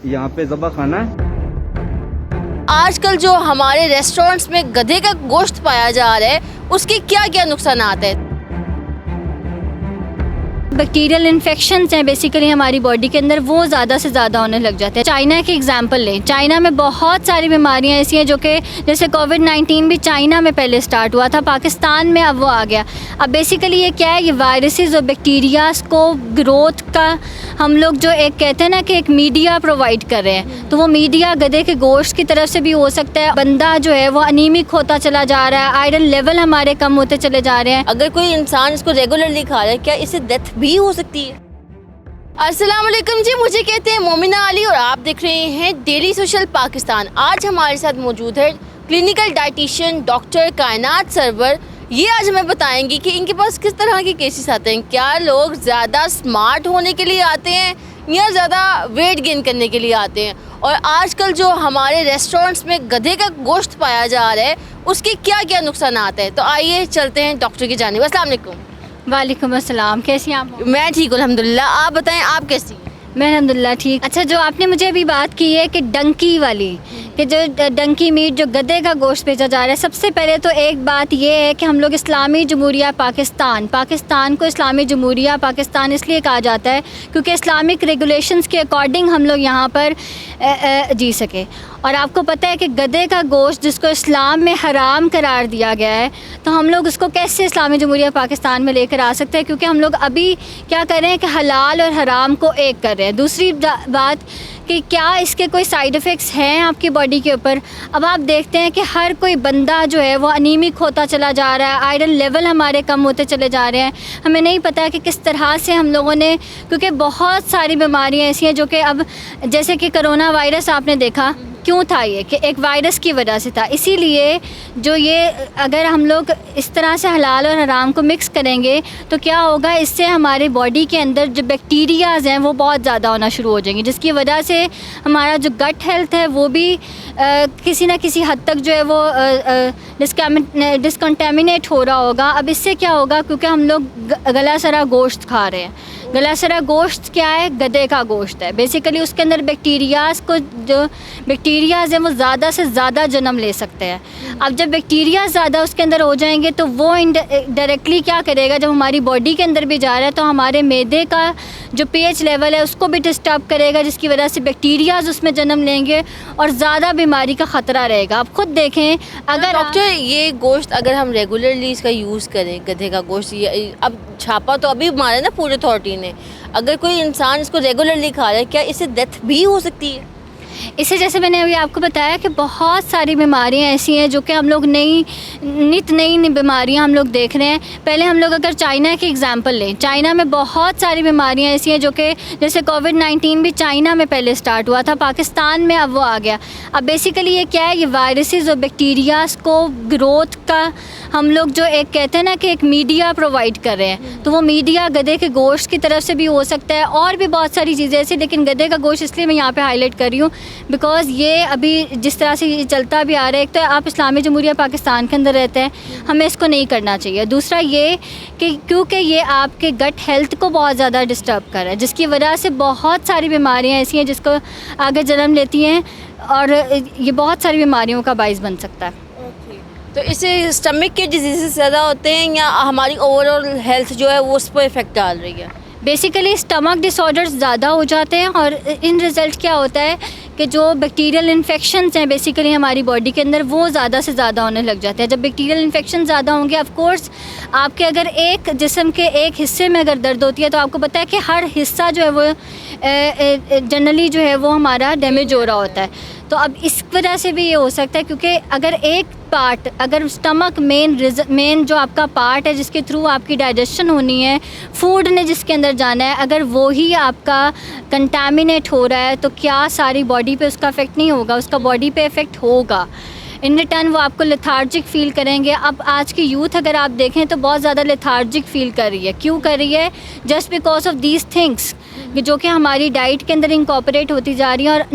यहाँ पे ज़बह खाना है। आजकल जो हमारे रेस्टोरेंट्स में गधे का गोश्त पाया जा रहा है, उसके क्या क्या नुकसानात हैं? बैक्टीरियल इन्फेक्शंस हैं बेसिकली हमारी बॉडी के अंदर, वो ज़्यादा से ज़्यादा होने लग जाते हैं। चाइना की एग्जांपल लें, चाइना में बहुत सारी बीमारियां ऐसी हैं जो कि जैसे कोविड-19 भी चाइना में पहले स्टार्ट हुआ था, पाकिस्तान में अब वो आ गया। अब बेसिकली ये क्या है, ये वायरसेस और बैक्टीरियाज को ग्रोथ का हम लोग जो एक कहते हैं ना कि एक मीडिया प्रोवाइड कर रहे हैं, तो वो मीडिया गधे के गोश्त की तरफ से भी हो सकता है। बंदा जो है वो अनीमिक होता चला जा रहा है, आयरन लेवल हमारे कम होते चले जा रहे हैं। अगर कोई इंसान इसको रेगुलरली खा रहा है, क्या इससे डेथ भी हो सकती है? अस्सलाम वालेकुम जी, मुझे कहते हैं मोमिना अली और आप देख रहे हैं डेली सोशल पाकिस्तान। आज हमारे साथ मौजूद है क्लिनिकल डाइटिशियन डॉक्टर कायनात सरवर। ये आज हमें बताएंगी कि इनके पास किस तरह के केसेस आते हैं। क्या लोग ज़्यादा स्मार्ट होने के लिए आते हैं या ज़्यादा वेट गेन करने के लिए आते हैं, और आजकल जो हमारे रेस्टोरेंट्स में गधे का गोश्त पाया जा रहा है, उसके क्या क्या नुकसानात हैं। तो आइए चलते हैं डॉक्टर की जानिब। अस्सलाम वालेकुम। वालेकुम अस्सलाम, कैसी हैं आप? मैं ठीक हूँ अल्हम्दुलिल्लाह, आप बताएं आप कैसी हैं? मैं अल्हम्दुलिल्लाह ठीक। अच्छा, जो आपने मुझे अभी बात की है कि डंकी वाली, कि जो डंकी मीट जो गधे का गोश्त बेचा जा रहा है, सबसे पहले तो एक बात ये है कि हम लोग इस्लामी जमहूरिया पाकिस्तान को इस्लामी जमहूरिया पाकिस्तान इसलिए कहा जाता है क्योंकि इस्लामिक रेगुलेशंस के अकॉर्डिंग हम लोग यहाँ पर जी सके। और आपको पता है कि गधे का गोश्त जिसको इस्लाम में हराम करार दिया गया है, तो हम लोग उसको कैसे इस्लामी जमहूरिया पाकिस्तान में लेकर आ सकते हैं, क्योंकि हम लोग अभी क्या कर रहे हैं कि हलाल और हराम को एक कर रहे हैं। दूसरी बात कि क्या इसके कोई साइड इफ़ेक्ट्स हैं आपकी बॉडी के ऊपर। अब आप देखते हैं कि हर कोई बंदा जो है वो अनीमिक होता चला जा रहा है, आयरन लेवल हमारे कम होते चले जा रहे हैं। हमें नहीं पता कि किस तरह से हम लोगों ने, क्योंकि बहुत सारी बीमारियां ऐसी हैं जो कि अब जैसे कि कोरोना वायरस आपने देखा क्यों था, ये कि एक वायरस की वजह से था। इसीलिए जो ये अगर हम लोग इस तरह से हलाल और हराम को मिक्स करेंगे तो क्या होगा, इससे हमारे बॉडी के अंदर जो बैक्टीरियाज़ हैं वो बहुत ज़्यादा होना शुरू हो जाएंगे, जिसकी वजह से हमारा जो गट हेल्थ है वो भी किसी न किसी हद तक जो है वो डिस्कंटेमिनेट हो रहा होगा। अब इससे क्या होगा, क्योंकि हम लोग गला सरा गोश्त खा रहे हैं। गला सरा गोश्त क्या है? गधे का गोश्त है। बेसिकली उसके अंदर बैक्टीरियाज़ हैं वो ज़्यादा से ज़्यादा जन्म ले सकते हैं। अब जब बैक्टीरिया ज़्यादा उसके अंदर हो जाएंगे तो वो डायरेक्टली क्या करेगा, जब हमारी बॉडी के अंदर भी जा रहा है तो हमारे मैदे का जो pH लेवल है उसको भी डिस्टर्ब करेगा, जिसकी वजह से बैक्टीरियाज़ उसमें जन्म लेंगे और ज़्यादा बीमारी का ख़तरा रहेगा। आप खुद देखें, अगर डॉक्टर ये गोश्त अगर हम रेगुलरली इसका यूज़ करें, गधे का गोश्त, ये अब छापा तो अभी मारा ना पूरी अथॉरिटी ने, अगर कोई इंसान इसको रेगुलरली खा रहा है, क्या इससे डेथ भी हो सकती है? इससे जैसे मैंने अभी आपको बताया कि बहुत सारी बीमारियां ऐसी हैं जो कि हम लोग नित नई बीमारियां हम लोग देख रहे हैं। पहले हम लोग अगर चाइना की एग्जांपल लें, चाइना में बहुत सारी बीमारियां ऐसी हैं जो कि जैसे कोविड-19 भी चाइना में पहले स्टार्ट हुआ था, पाकिस्तान में अब वो आ गया। अब बेसिकली ये क्या है, ये वायरसेस और बैक्टीरियाज को ग्रोथ का हम लोग जो एक कहते हैं ना कि एक मीडिया प्रोवाइड कर रहे हैं, तो वो मीडिया गधे के गोश्त की तरफ से भी हो सकता है और भी बहुत सारी चीज़ें ऐसी। लेकिन गधे का गोश्त इसलिए मैं यहाँ पे हाईलाइट कर रही हूँ बिकॉज़ ये अभी जिस तरह से ये चलता भी आ रहा है, एक तो आप इस्लामी जमहूरिया पाकिस्तान के अंदर रहते हैं, हमें इसको नहीं करना चाहिए। दूसरा ये कि क्योंकि ये आपके गट हेल्थ को बहुत ज़्यादा डिस्टर्ब कर रहा है, जिसकी वजह से बहुत सारी बीमारियाँ ऐसी हैं जिसको आगे जन्म लेती हैं और ये बहुत सारी बीमारियों का बाइस बन सकता है। तो इससे स्टमक के डिजीज़ ज़्यादा होते हैं या हमारी ओवरऑल हेल्थ जो है वो उस पर इफ़ेक्ट डाल रही है? बेसिकली स्टमक डिसऑर्डर्स ज़्यादा हो जाते हैं और इन रिज़ल्ट क्या होता है कि जो बैक्टीरियल इन्फेक्शंस हैं बेसिकली हमारी बॉडी के अंदर वो ज़्यादा से ज़्यादा होने लग जाते हैं। जब बैक्टीरियल इन्फेक्शन ज़्यादा होंगे, ऑफ कोर्स आपके अगर एक जिस्म के एक हिस्से में अगर दर्द होती है तो आपको पता है कि हर हिस्सा जो है वो जनरली जो है वो हमारा डैमेज हो रहा होता है। तो अब इस वजह से भी ये हो सकता है, क्योंकि अगर एक पार्ट, अगर स्टमक मेन जो आपका पार्ट है जिसके थ्रू आपकी डाइजेशन होनी है, फूड ने जिसके अंदर जाना है, अगर वो ही आपका कंटामिनेट हो रहा है तो क्या सारी बॉडी पे उसका इफ़ेक्ट नहीं होगा? उसका बॉडी पे इफ़ेक्ट होगा। इन रिटर्न वो आपको लेथार्जिक फ़ील करेंगे। अब आज की यूथ अगर आप देखें तो बहुत ज़्यादा लेथार्जिक फ़ील कर रही है। क्यों कर रही है? Just because of these things जो कि हमारी डाइट के अंदर इंकॉर्पोरेट होती जा रही हैं और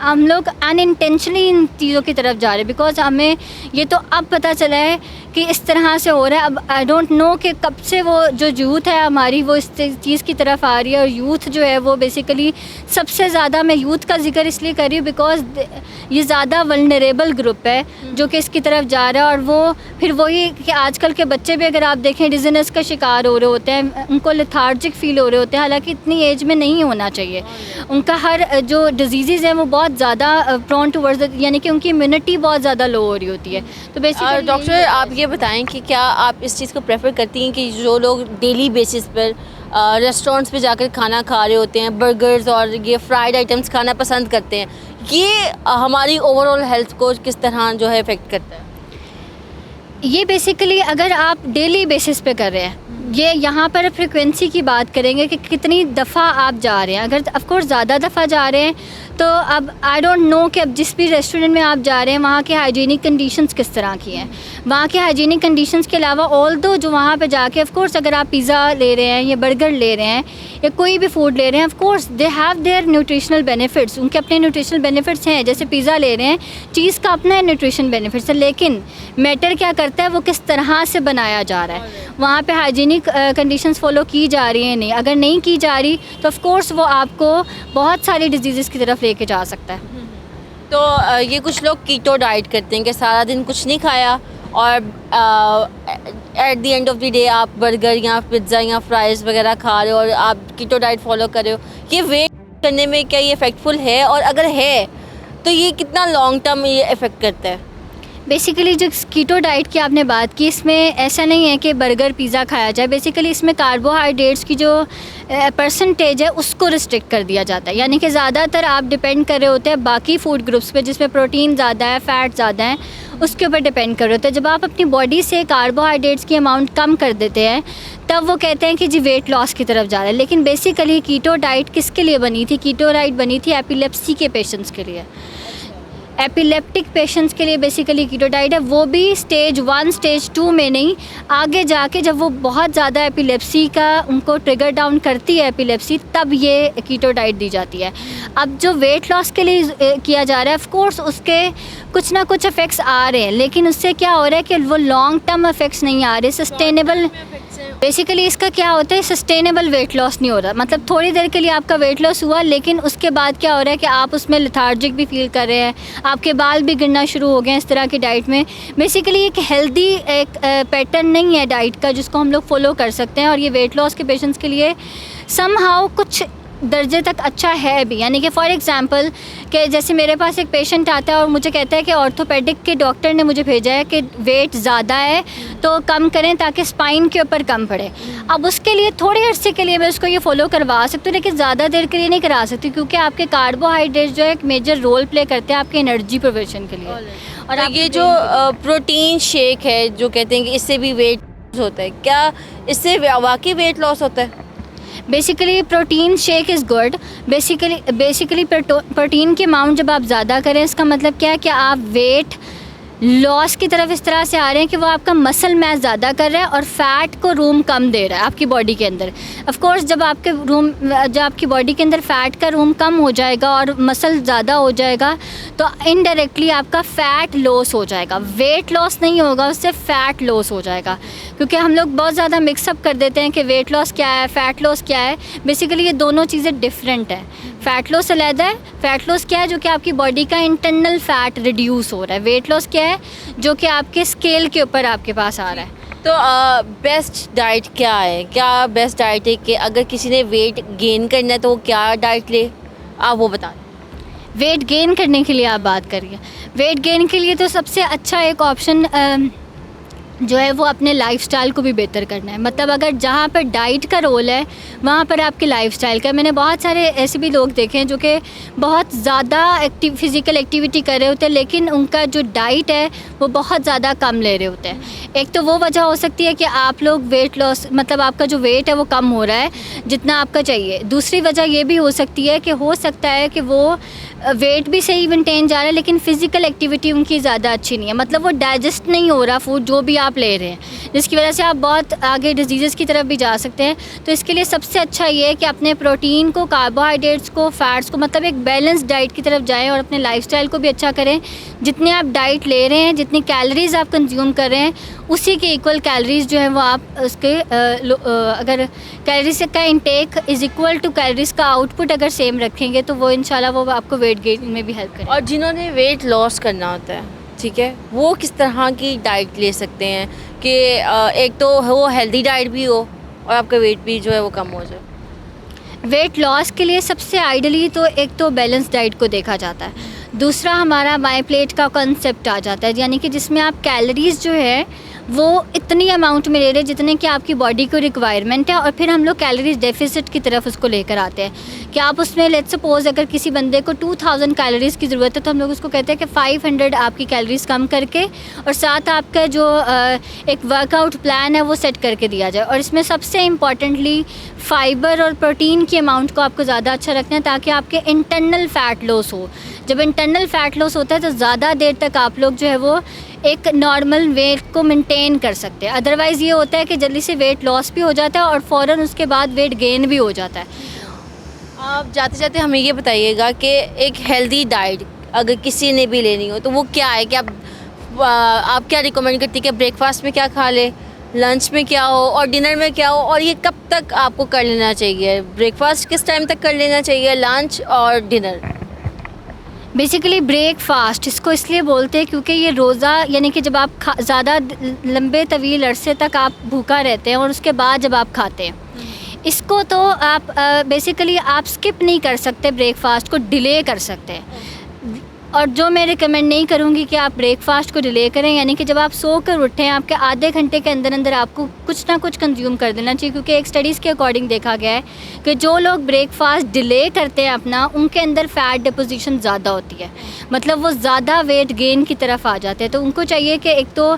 हम लोग अनइंटेंशनली इन चीज़ों की तरफ जा रहे हैं, बिकॉज हमें ये तो अब पता चला है कि इस तरह से हो रहा है। अब आई डोंट नो कि कब से वो जो यूथ है हमारी वो इस चीज़ की तरफ आ रही है। और यूथ जो है वो बेसिकली सबसे ज़्यादा, मैं यूथ का जिक्र इसलिए कर रही हूँ बिकॉज ये ज़्यादा वल्नरेबल ग्रुप है जो कि इसकी तरफ जा रहा है। और वो फिर वही कि आजकल के बच्चे भी अगर आप देखें डिजीनेस का शिकार हो रहे होते हैं, उनको लेथार्जिक फील हो रहे होते हैं, हालांकि इतनी एज में नहीं होना चाहिए। उनका हर जो डिजीज़ हैं वो बहुत ज़्यादा प्रोन टूवर्ड्स, यानी कि उनकी इम्यूनिटी बहुत ज़्यादा लो हो रही होती है। तो बेसिकली डॉक्टर आप ये बताएं कि क्या आप इस चीज़ को प्रेफर करती हैं कि जो लोग डेली बेसिस पर रेस्टोरेंट्स पे जाकर खाना खा रहे होते हैं, बर्गर्स और ये फ्राइड आइटम्स खाना पसंद करते हैं, ये हमारी ओवरऑल हेल्थ को किस तरह जो है इफ़ेक्ट करता है? ये बेसिकली अगर आप डेली बेसिस पे कर रहे हैं, ये यहाँ पर फ्रिक्वेंसी की बात करेंगे कि कितनी दफ़ा आप जा रहे हैं। अगर ऑफ कोर्स ज़्यादा दफ़ा जा रहे हैं तो अब आई डोंट नो कि अब जिस भी रेस्टोरेंट में आप जा रहे हैं वहाँ के हाइजीनिक कंडीशंस किस तरह की हैं। वहाँ के हाइजीनिक कंडीशंस के अलावा ऑल्दो जो वहाँ पे जाके ऑफ कोर्स अगर आप पिज़्ज़ा ले रहे हैं या बर्गर ले रहे हैं या कोई भी फूड ले रहे हैं, of course they have their nutritional benefits, उनके अपने न्यूट्रिशनल बेनिफिट्स हैं। जैसे पिज़्ज़ा ले रहे हैं, चीज़ का अपना न्यूट्रिशन बेनिफिट्स है, लेकिन मैटर क्या करता है वो किस तरह से बनाया जा रहा है, वहाँ पे हाइजीनिक कंडीशंस फॉलो की जा रही हैं नहीं। अगर नहीं की जा रही तो ऑफ कोर्स वो आपको बहुत सारी डिजीज़ की तरफ लेके जा सकता है। तो ये कुछ लोग कीटो डाइट करते हैं कि सारा दिन कुछ नहीं खाया और at the end of the day आप बर्गर या पिज़्ज़ा या फ्राइज़ वगैरह खा रहे हो और आप कीटो डाइट फॉलो कर रहे हो। ये वेट करने में क्या ये इफ़ेक्टफुल है, और अगर है तो ये कितना लॉन्ग टर्म ये इफ़ेक्ट करता है? बेसिकली जो कीटो डाइट की आपने बात की, इसमें ऐसा नहीं है कि बर्गर पिज़्ज़ा खाया जाए। बेसिकली इसमें कार्बोहाइड्रेट्स की जो परसेंटेज है उसको रिस्ट्रिक्ट कर दिया जाता है, यानी कि ज़्यादातर आप डिपेंड कर रहे होते हैं बाकी फूड ग्रुप्स पे जिसमें प्रोटीन ज़्यादा है, फ़ैट ज़्यादा है, उसके ऊपर डिपेंड कर रहे होते हैं। जब आप अपनी बॉडी से कार्बोहाइड्रेट्स की अमाउंट कम कर देते हैं तब वो कहते हैं कि जी वेट लॉस की तरफ जा रहा है। लेकिन बेसिकली कीटो डाइट किसके लिए बनी थी? कीटो डाइट बनी थी एपिलेप्सी के पेशेंट्स के लिए, एपिलेप्टिक पेशेंट्स के लिए बेसिकली कीटो डाइट है। वो भी स्टेज 1 स्टेज 2 में नहीं, आगे जाके जब वो बहुत ज़्यादा एपिलेप्सी का उनको ट्रिगर डाउन करती है एपिलेप्सी, तब ये कीटो डाइट दी जाती है। अब जो वेट लॉस के लिए किया जा रहा है, ऑफ कोर्स उसके कुछ ना कुछ इफ़ेक्ट्स आ रहे हैं, लेकिन उससे क्या हो रहा है कि वो लॉन्ग टर्म इफ़ेक्ट्स नहीं आ रहे, सस्टेनेबल। बेसिकली इसका क्या होता है, सस्टेनेबल वेट लॉस नहीं हो रहा। मतलब थोड़ी देर के लिए आपका वेट लॉस हुआ, लेकिन उसके बाद क्या हो रहा है कि आप उसमें लेथार्जिक भी फील कर रहे हैं, आपके बाल भी गिरना शुरू हो गए हैं इस तरह की डाइट में। बेसिकली एक हेल्दी एक पैटर्न नहीं है डाइट का जिसको हम लोग फॉलो कर सकते हैं, और ये वेट लॉस के पेशेंट्स के लिए समहाउ कुछ दर्जे तक अच्छा है भी। यानी कि फॉर एग्ज़ाम्पल कि जैसे मेरे पास एक पेशेंट आता है और मुझे कहता है कि ऑर्थोपेडिक के डॉक्टर ने मुझे भेजा है कि वेट ज़्यादा है तो कम करें ताकि स्पाइन के ऊपर कम पड़े। अब उसके लिए थोड़े अरसे के लिए मैं उसको ये फ़ॉलो करवा सकती हूँ, लेकिन ज़्यादा देर के लिए नहीं करा सकती, क्योंकि आपके कार्बोहाइड्रेट जो है एक मेजर रोल प्ले करते हैं आपके एनर्जी प्रोविजन के लिए। और ये जो प्रोटीन शेक है जो कहते हैं कि इससे भी वेट लॉस होता है, क्या इससे वाकई वेट लॉस होता है? Basically protein shake is good. Basically protein की अमाउंट जब आप ज़्यादा करें, इसका मतलब क्या है कि आप वेट लॉस की तरफ इस तरह से आ रहे हैं कि वो आपका मसल मैस ज़्यादा कर रहा है और फैट को रूम कम दे रहा है आपकी बॉडी के अंदर। ऑफ कोर्स जब आपकी बॉडी के अंदर फ़ैट का रूम कम हो जाएगा और मसल ज़्यादा हो जाएगा तो इनडायरेक्टली आपका फ़ैट लॉस हो जाएगा। वेट लॉस नहीं होगा, उससे फ़ैट लॉस हो जाएगा, क्योंकि हम लोग बहुत ज़्यादा मिक्सअप कर देते हैं कि वेट लॉस क्या है, फ़ैट लॉस क्या है। बेसिकली ये दोनों चीज़ें डिफरेंट है। फ़ैट लॉस अलग है। फ़ैट लॉस क्या है? जो कि आपकी बॉडी का इंटरनल फ़ैट रिड्यूस हो रहा है। वेट लॉस क्या है? जो कि आपके स्केल के ऊपर आपके पास आ रहा है। तो बेस्ट डाइट क्या है? क्या बेस्ट डाइट है कि अगर किसी ने वेट गेन करना है तो वो क्या डाइट ले, आप वो बता दें। वेट गेन करने के लिए आप बात करिए। वेट गेन के लिए तो सबसे अच्छा एक ऑप्शन जो है वो अपने लाइफस्टाइल को भी बेहतर करना है। मतलब अगर जहाँ पर डाइट का रोल है वहाँ पर आपके लाइफस्टाइल का। मैंने बहुत सारे ऐसे भी लोग देखे हैं जो कि बहुत ज़्यादा फिज़िकल एक्टिविटी कर रहे होते हैं, लेकिन उनका जो डाइट है वो बहुत ज़्यादा कम ले रहे होते हैं। एक तो वो वजह हो सकती है कि आप लोग वेट लॉस, मतलब आपका जो वेट है वो कम हो रहा है जितना आपका चाहिए। दूसरी वजह ये भी हो सकती है कि हो सकता है कि वो वेट भी सही मेंटेन जा रहा है, लेकिन फ़िज़िकल एक्टिविटी उनकी ज़्यादा अच्छी नहीं है, मतलब वो डाइजेस्ट नहीं हो रहा फूड जो भी आप ले रहे हैं, जिसकी वजह से आप बहुत आगे डिजीज़ की तरफ भी जा सकते हैं। तो इसके लिए सबसे अच्छा ये है कि अपने प्रोटीन को, कार्बोहाइड्रेट्स को, फैट्स को, मतलब एक बैलेंस डाइट की तरफ जाएँ और अपने लाइफस्टाइल को भी अच्छा करें। जितने आप डाइट ले रहे हैं, जितनी कैलोरीज़ आप कंज्यूम कर रहे हैं, उसी के इक्वल कैलोरीज़ जो है वो आप उसके अगर कैलोरीज का intake is equal to calories का आउटपुट अगर सेम रखेंगे तो वो इंशाल्लाह वो आपको वेट गेन में भी हेल्प करें। और जिन्होंने वेट लॉस करना होता है, ठीक है, वो किस तरह की डाइट ले सकते हैं कि एक तो वो हेल्दी डाइट भी हो और आपका वेट भी जो है वो कम हो जाए? वेट लॉस के लिए सबसे आइडली तो एक तो बैलेंस डाइट को देखा जाता है, दूसरा हमारा माई प्लेट का कॉन्सेप्ट आ जाता है, यानी कि जिसमें आप कैलोरीज़ जो है वो इतनी अमाउंट में ले रहे हैं जितने कि आपकी बॉडी को रिक्वायरमेंट है, और फिर हम लोग कैलोरीज डेफिसिट की तरफ उसको लेकर आते हैं कि आप उसमें लेट्स सपोज अगर किसी बंदे को 2000 कैलोरीज़ की ज़रूरत है तो हम लोग उसको कहते हैं कि 500 आपकी कैलोरीज़ कम करके और साथ आपका जो एक वर्कआउट प्लान है वो सेट करके दिया जाए। और इसमें सबसे इम्पॉर्टेंटली फ़ाइबर और प्रोटीन की अमाउंट को आपको ज़्यादा अच्छा रखना है ताकि आपके इंटरनल फ़ैट लॉस हो। जब इंटरनल फ़ैट लॉस होता है तो ज़्यादा देर तक आप लोग जो है वो एक नॉर्मल वेट को मेंटेन कर सकते हैं। अदरवाइज़ ये होता है कि जल्दी से वेट लॉस भी हो जाता है और फ़ौरन उसके बाद वेट गेन भी हो जाता है। आप जाते जाते हमें ये बताइएगा कि एक हेल्दी डाइट अगर किसी ने भी लेनी हो तो वो क्या है कि आप क्या रिकमेंड करती है कि ब्रेकफास्ट में क्या खा ले, लंच में क्या हो और डिनर में क्या हो, और ये कब तक आपको कर लेना चाहिए? ब्रेकफास्ट किस टाइम तक कर लेना चाहिए, लंच और डिनर? बेसिकली ब्रेकफास्ट इसको इसलिए बोलते हैं क्योंकि ये रोज़ा यानी कि जब आप ज़्यादा लंबे तवील अरसे तक आप भूखा रहते हैं और उसके बाद जब आप खाते हैं, इसको तो आप बेसिकली आप स्किप नहीं कर सकते, ब्रेकफास्ट को डिले कर सकते हैं। और जो मैं रिकमेंड नहीं करूँगी कि आप ब्रेकफास्ट को डिले करें, यानी कि जब आप सो कर उठें आपके आधे घंटे के अंदर अंदर आपको कुछ ना कुछ कंज्यूम कर देना चाहिए, क्योंकि एक स्टडीज़ के अकॉर्डिंग देखा गया है कि जो लोग ब्रेकफास्ट डिले करते हैं अपना, उनके अंदर फ़ैट डिपोजिशन ज़्यादा होती है, मतलब वो ज़्यादा वेट गेन की तरफ आ जाते हैं। तो उनको चाहिए कि एक तो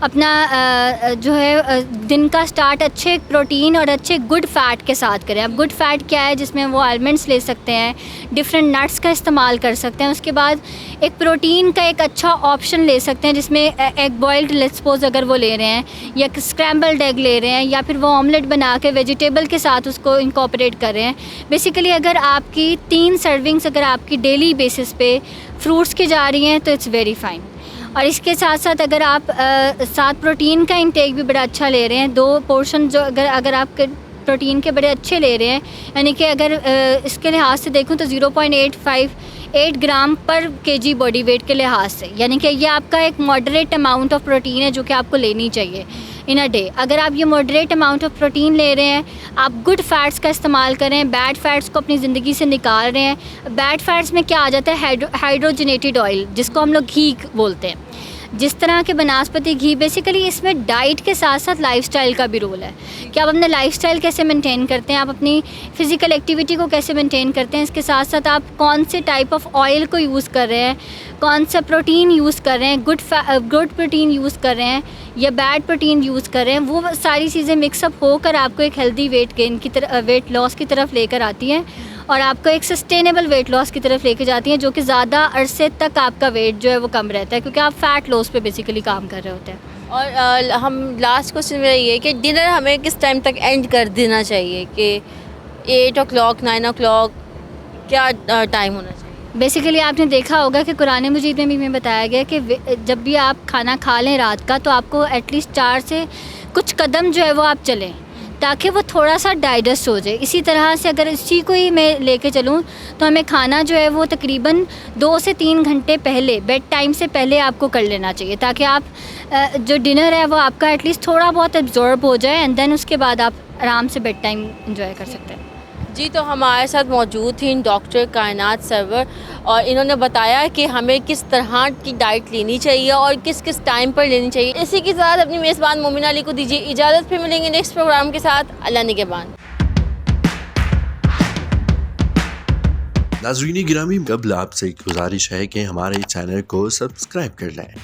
अपना जो है दिन का स्टार्ट अच्छे प्रोटीन और अच्छे गुड फैट के साथ करें। अब गुड फैट क्या है, जिसमें वो आलमंड्स ले सकते हैं, डिफरेंट नट्स का इस्तेमाल कर सकते हैं। उसके बाद एक प्रोटीन का एक अच्छा ऑप्शन ले सकते हैं जिसमें एग बॉइल्ड लेट्स सपोज अगर वो ले रहे हैं या स्क्रैम्बल्ड एग ले रहे हैं या फिर वो ऑमलेट बना के वेजिटेबल के साथ उसको इंकॉर्पोरेट कर रहे हैं। बेसिकली अगर आपकी 3 सर्विंग्स अगर आपकी डेली बेसिस पे फ्रूट्स की जा रही हैं तो इट्स वेरी फाइन। और इसके साथ साथ अगर आप साथ प्रोटीन का इंटेक भी बड़ा अच्छा ले रहे हैं, 2 पोर्शन जो अगर आप प्रोटीन के बड़े अच्छे ले रहे हैं, यानी कि अगर इसके लिहाज से देखूं तो 0.8 ग्राम पर केजी बॉडी वेट के लिहाज से, यानी कि ये आपका एक मॉडरेट अमाउंट ऑफ प्रोटीन है जो कि आपको लेनी चाहिए इन अ डे। अगर आप ये मॉडरेट अमाउंट ऑफ प्रोटीन ले रहे हैं, आप गुड फैट्स का इस्तेमाल करें, बैड फैट्स को अपनी ज़िंदगी से निकाल रहे हैं। बैड फैट्स में क्या आ जाता है, हाइड्रोजनेटेड ऑयल जिसको हम लोग घी बोलते हैं, जिस तरह के बनास्पति घी। बेसिकली इसमें डाइट के साथ साथ लाइफस्टाइल का भी रोल है कि आप अपना लाइफस्टाइल कैसे मेंटेन करते हैं, आप अपनी फ़िज़िकल एक्टिविटी को कैसे मेंटेन करते हैं। इसके साथ साथ आप कौन से टाइप ऑफ ऑयल को यूज़ कर रहे हैं, कौन सा प्रोटीन यूज़ कर रहे हैं, गुड प्रोटीन यूज़ कर रहे हैं या बैड प्रोटीन यूज़ कर रहे हैं, वो सारी चीज़ें मिक्सअप होकर आपको एक हेल्दी वेट गेन की तरफ, वेट लॉस की तरफ लेकर आती हैं और आपको एक सस्टेनेबल वेट लॉस की तरफ लेके जाती हैं, जो कि ज़्यादा अरसे तक आपका वेट जो है वो कम रहता है, क्योंकि आप फ़ैट लॉस पे बेसिकली काम कर रहे होते हैं। और हम लास्ट क्वेश्चन मेरा ये है कि डिनर हमें किस टाइम तक एंड कर देना चाहिए, कि 8 o'clock 9 o'clock क्या टाइम होना चाहिए? बेसिकली आपने देखा होगा कि कुरान मजीद में भी हमें बताया गया कि जब भी आप खाना खा लें रात का, तो आपको एटलीस्ट 4 से कुछ कदम जो है वो आप चलें ताकि वो थोड़ा सा डाइजेस्ट हो जाए। इसी तरह से अगर इसी को ही मैं लेके चलूँ तो हमें खाना जो है वो तकरीबन 2 से 3 घंटे पहले, बेड टाइम से पहले आपको कर लेना चाहिए, ताकि आप जो डिनर है वो आपका एटलीस्ट थोड़ा बहुत एब्जॉर्ब हो जाए एंड देन उसके बाद आप आराम से बेड टाइम एंजॉय कर सकते हैं। जी, तो हमारे साथ मौजूद थी डॉक्टर कायनात सरवर और इन्होंने बताया कि हमें किस तरह की डाइट लेनी चाहिए और किस किस टाइम पर लेनी चाहिए। इसी के साथ अपनी मेज़बान मोमिना अली को दीजिए इजाज़त, फिर मिलेंगे नेक्स्ट प्रोग्राम के साथ। अल्लाह निगहबान। नाज़रीन गिरामी, कबल आपसे एक गुजारिश है कि हमारे चैनल को सब्सक्राइब कर लें।